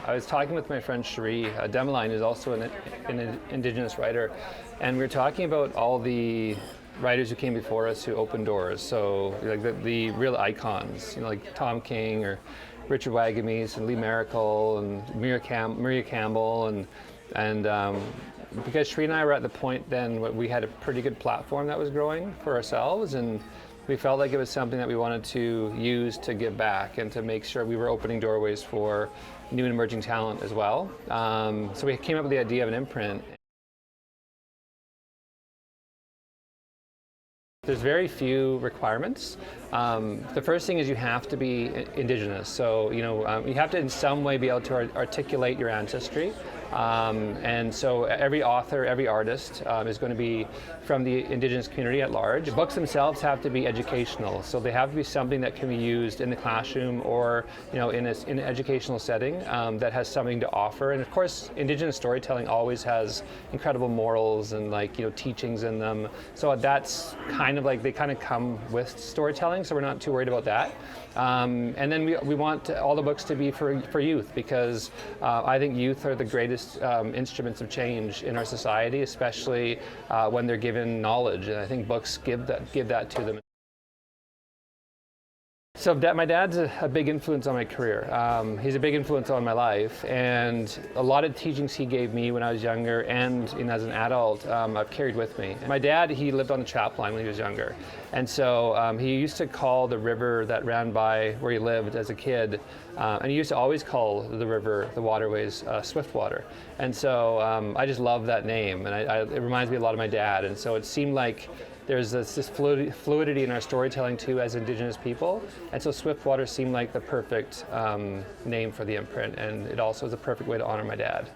I was talking with my friend Cree, Demeline, who's also an Indigenous writer, and we were talking about all the writers who came before us who opened doors. So like the real icons, like Tom King or Richard Wagamese and Lee Maracle and Maria Campbell, and because Cree and I were at the point then we had a pretty good platform that was growing for ourselves, and we felt like it was something that we wanted to use to give back and to make sure we were opening doorways for new and emerging talent as well. So we came up with the idea of an imprint. There's very few requirements. The first thing is you have to be Indigenous. So you have to in some way be able to articulate your ancestry. And so every author, every artist is going to be from the Indigenous community at large. The books themselves have to be educational, so they have to be something that can be used in the classroom or in an educational setting that has something to offer. And of course, Indigenous storytelling always has incredible morals and teachings in them. So that's kind of like they kind of come with storytelling, so we're not too worried about that. And then we want all the books to be for youth, because I think youth are the greatest instruments of change in our society, especially when they're given knowledge, and I think books give that to them. So my dad's a big influence on my career. He's a big influence on my life, and a lot of teachings he gave me when I was younger and as an adult I've carried with me. My dad, he lived on the chap line when he was younger, and so he used to call the river that ran by where he lived as a kid, and he used to always call the river, the waterways, Swiftwater. And so I just love that name, and it reminds me a lot of my dad, and so it seemed like there's this fluidity in our storytelling too as Indigenous people, and so Swiftwater seemed like the perfect name for the imprint, and it also is a perfect way to honor my dad.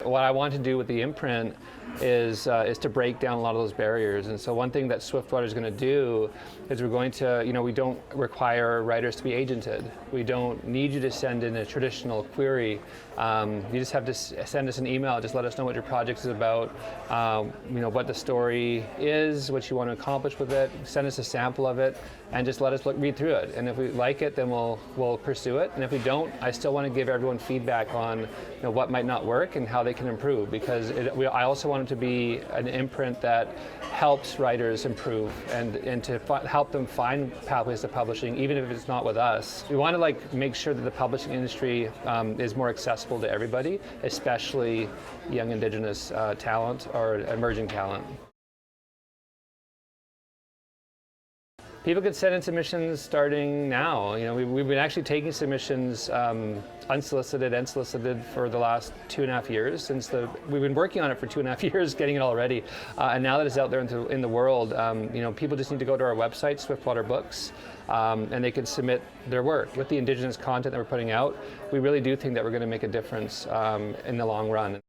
What I want to do with the imprint is to break down a lot of those barriers. And so one thing that Swiftwater is going to do is we're going to, we don't require writers to be agented. We don't need you to send in a traditional query. You just have to send us an email. Just let us know what your project is about, what the story is, what you want to accomplish with it. Send us a sample of it, and just let us read through it. And if we like it, then we'll pursue it. And if we don't, I still want to give everyone feedback on what might not work and how they can improve, because I also want it to be an imprint that helps writers improve and to help them find pathways to publishing, even if it's not with us. We want to make sure that the publishing industry is more accessible to everybody, especially young Indigenous talent or emerging talent. People could send in submissions starting now. We've been actually taking submissions unsolicited and solicited for the last 2.5 years. We've been working on it for 2.5 years, getting it all ready. And now that it's out there in the world, people just need to go to our website, Swiftwater Books, and they can submit their work. With the Indigenous content that we're putting out, we really do think that we're going to make a difference in the long run.